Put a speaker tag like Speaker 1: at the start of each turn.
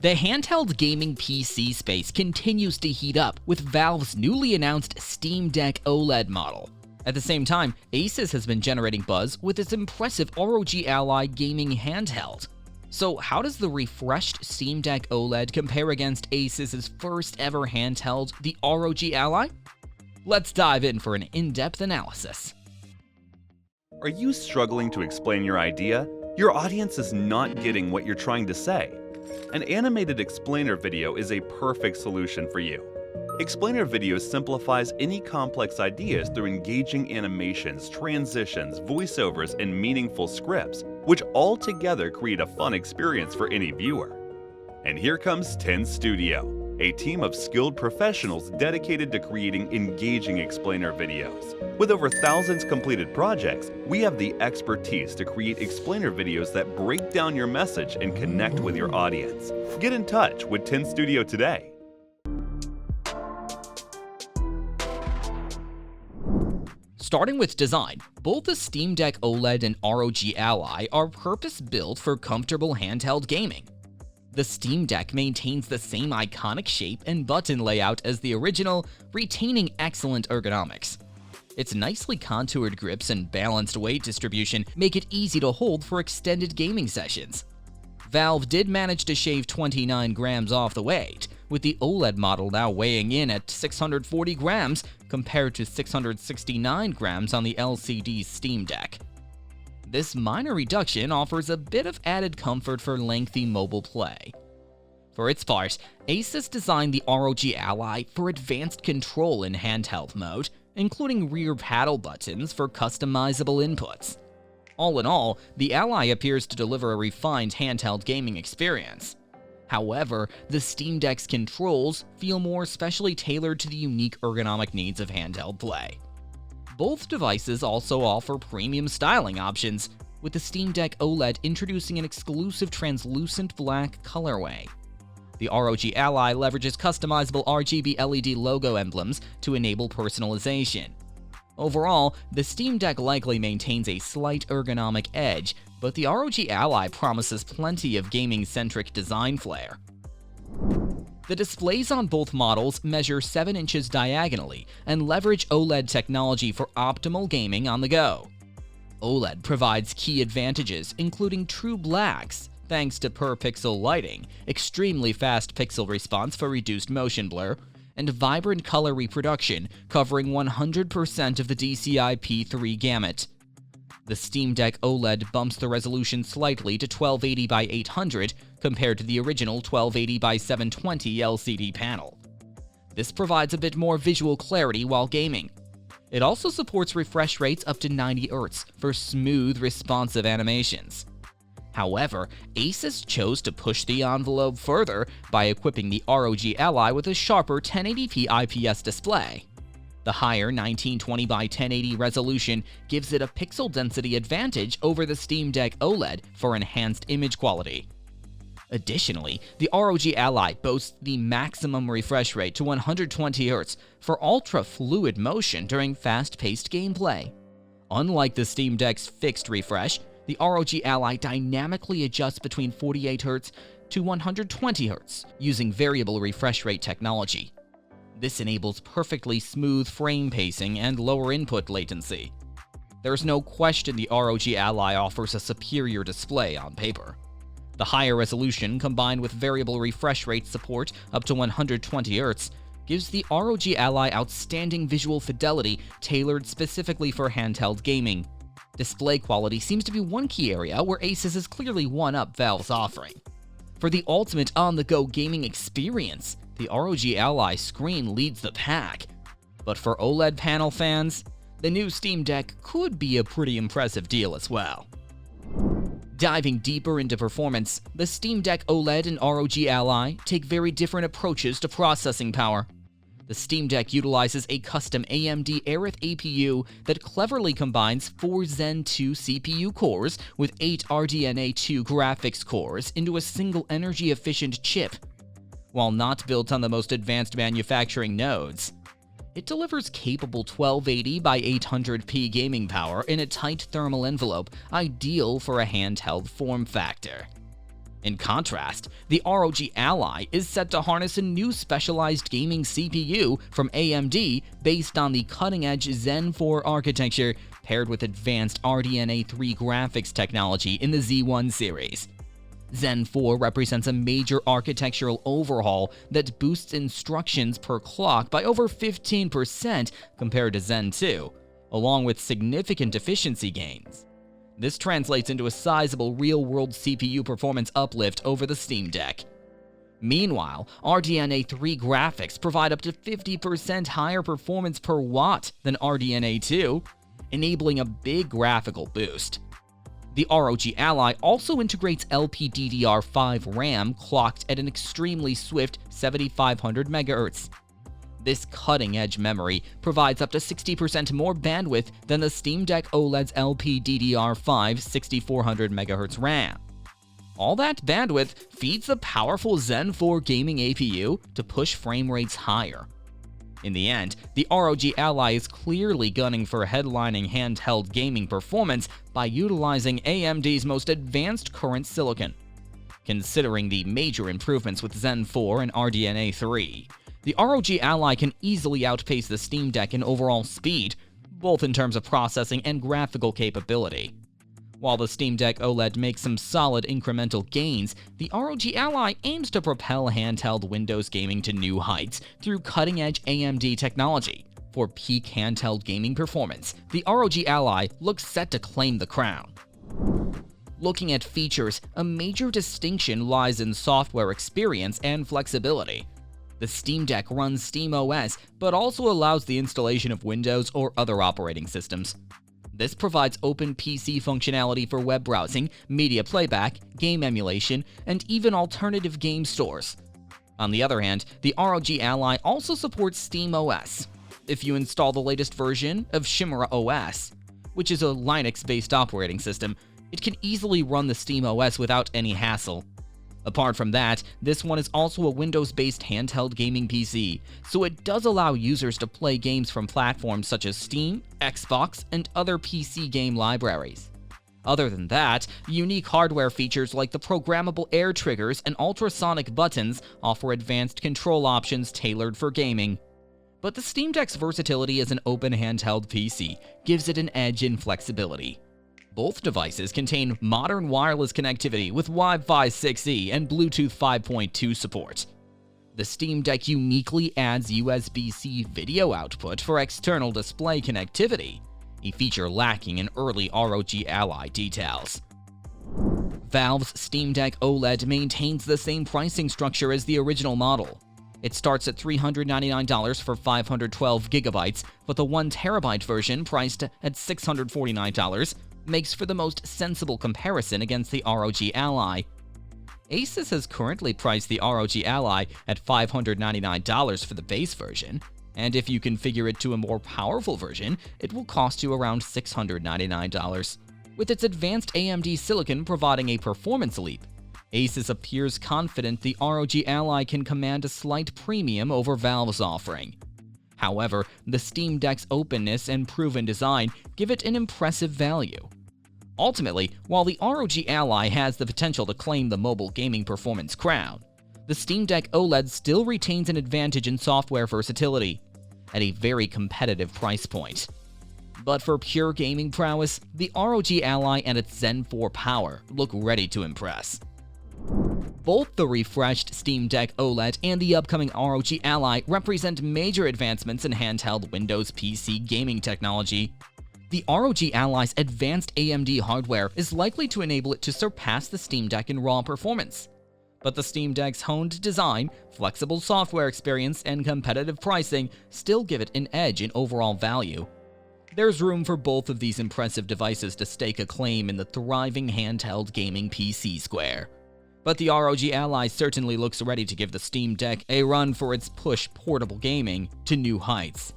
Speaker 1: The handheld gaming PC space continues to heat up with Valve's newly announced Steam Deck OLED model. At the same time, ASUS has been generating buzz with its impressive ROG Ally gaming handheld. So how does the refreshed Steam Deck OLED compare against ASUS's first ever handheld, the ROG Ally? Let's dive in for an in-depth analysis.
Speaker 2: Are you struggling to explain your idea? Your audience is not getting what you're trying to say. An animated explainer video is a perfect solution for you. Explainer video simplifies any complex ideas through engaging animations, transitions, voiceovers, and meaningful scripts, which all together create a fun experience for any viewer. And here comes 10 Studio, a team of skilled professionals dedicated to creating engaging explainer videos. With over thousands completed projects, we have the expertise to create explainer videos that break down your message and connect with your audience. Get in touch with 10 Studio today.
Speaker 1: Starting with design, both the Steam Deck OLED and ROG Ally are purpose-built for comfortable handheld gaming. The Steam Deck maintains the same iconic shape and button layout as the original, retaining excellent ergonomics. Its nicely contoured grips and balanced weight distribution make it easy to hold for extended gaming sessions. Valve did manage to shave 29 grams off the weight, with the OLED model now weighing in at 640 grams compared to 669 grams on the LCD Steam Deck. This minor reduction offers a bit of added comfort for lengthy mobile play. For its part, ASUS designed the ROG Ally for advanced control in handheld mode, including rear paddle buttons for customizable inputs. All in all, the Ally appears to deliver a refined handheld gaming experience. However, the Steam Deck's controls feel more specially tailored to the unique ergonomic needs of handheld play. Both devices also offer premium styling options, with the Steam Deck OLED introducing an exclusive translucent black colorway. The ROG Ally leverages customizable RGB LED logo emblems to enable personalization. Overall, the Steam Deck likely maintains a slight ergonomic edge, but the ROG Ally promises plenty of gaming-centric design flair. The displays on both models measure 7 inches diagonally and leverage OLED technology for optimal gaming on the go. OLED provides key advantages, including true blacks, thanks to per-pixel lighting, extremely fast pixel response for reduced motion blur, and vibrant color reproduction covering 100% of the DCI-P3 gamut. The Steam Deck OLED bumps the resolution slightly to 1280 by 800 compared to the original 1280 by 720 LCD panel. This provides a bit more visual clarity while gaming. It also supports refresh rates up to 90 Hz for smooth, responsive animations. However, ASUS chose to push the envelope further by equipping the ROG Ally with a sharper 1080p IPS display. The higher 1920 by 1080 resolution gives it a pixel density advantage over the Steam Deck OLED for enhanced image quality. Additionally, the ROG Ally boasts the maximum refresh rate to 120 Hz for ultra-fluid motion during fast-paced gameplay. Unlike the Steam Deck's fixed refresh, the ROG Ally dynamically adjusts between 48 Hz to 120 Hz using variable refresh rate technology. This enables perfectly smooth frame pacing and lower input latency. There's no question the ROG Ally offers a superior display on paper. The higher resolution combined with variable refresh rate support up to 120 Hz gives the ROG Ally outstanding visual fidelity tailored specifically for handheld gaming. Display quality seems to be one key area where ASUS has clearly won up Valve's offering. For the ultimate on-the-go gaming experience, the ROG Ally screen leads the pack. But for OLED panel fans, the new Steam Deck could be a pretty impressive deal as well. Diving deeper into performance, the Steam Deck OLED and ROG Ally take very different approaches to processing power. The Steam Deck utilizes a custom AMD Aerith APU that cleverly combines 4 Zen 2 CPU cores with 8 RDNA 2 graphics cores into a single energy-efficient chip. While not built on the most advanced manufacturing nodes, it delivers capable 1280 by 800p gaming power in a tight thermal envelope, ideal for a handheld form factor. In contrast, the ROG Ally is set to harness a new specialized gaming CPU from AMD based on the cutting-edge Zen 4 architecture paired with advanced RDNA 3 graphics technology in the Z1 series. Zen 4 represents a major architectural overhaul that boosts instructions per clock by over 15% compared to Zen 2, along with significant efficiency gains. This translates into a sizable real-world CPU performance uplift over the Steam Deck. Meanwhile, RDNA 3 graphics provide up to 50% higher performance per watt than RDNA 2, enabling a big graphical boost. The ROG Ally also integrates LPDDR5 RAM clocked at an extremely swift 7500 MHz. This cutting-edge memory provides up to 60% more bandwidth than the Steam Deck OLED's LPDDR5 6400 MHz RAM. All that bandwidth feeds the powerful Zen 4 gaming APU to push frame rates higher. In the end, the ROG Ally is clearly gunning for headlining handheld gaming performance by utilizing AMD's most advanced current silicon. Considering the major improvements with Zen 4 and RDNA 3, the ROG Ally can easily outpace the Steam Deck in overall speed, both in terms of processing and graphical capability. While the Steam Deck OLED makes some solid incremental gains, the ROG Ally aims to propel handheld Windows gaming to new heights through cutting-edge AMD technology. For peak handheld gaming performance, the ROG Ally looks set to claim the crown. Looking at features, a major distinction lies in software experience and flexibility. The Steam Deck runs SteamOS, but also allows the installation of Windows or other operating systems. This provides open PC functionality for web browsing, media playback, game emulation, and even alternative game stores. On the other hand, the ROG Ally also supports SteamOS. If you install the latest version of Chimera OS, which is a Linux-based operating system, it can easily run the SteamOS without any hassle. Apart from that, this one is also a Windows-based handheld gaming PC, so it does allow users to play games from platforms such as Steam, Xbox, and other PC game libraries. Other than that, unique hardware features like the programmable air triggers and ultrasonic buttons offer advanced control options tailored for gaming. But the Steam Deck's versatility as an open handheld PC gives it an edge in flexibility. Both devices contain modern wireless connectivity with Wi-Fi 6E and Bluetooth 5.2 support. The Steam Deck uniquely adds USB-C video output for external display connectivity, a feature lacking in early ROG Ally details. Valve's Steam Deck OLED maintains the same pricing structure as the original model. It starts at $399 for 512 GB, but the 1TB version, priced at $649, makes for the most sensible comparison against the ROG Ally. ASUS has currently priced the ROG Ally at $599 for the base version, and if you configure it to a more powerful version, it will cost you around $699. With its advanced AMD silicon providing a performance leap, ASUS appears confident the ROG Ally can command a slight premium over Valve's offering. However, the Steam Deck's openness and proven design give it an impressive value. Ultimately, while the ROG Ally has the potential to claim the mobile gaming performance crown, the Steam Deck OLED still retains an advantage in software versatility, at a very competitive price point. But for pure gaming prowess, the ROG Ally and its Zen 4 power look ready to impress. Both the refreshed Steam Deck OLED and the upcoming ROG Ally represent major advancements in handheld Windows PC gaming technology. The ROG Ally's advanced AMD hardware is likely to enable it to surpass the Steam Deck in raw performance. But the Steam Deck's honed design, flexible software experience, and competitive pricing still give it an edge in overall value. There's room for both of these impressive devices to stake a claim in the thriving handheld gaming PC square. But the ROG Ally certainly looks ready to give the Steam Deck a run for its push portable gaming to new heights.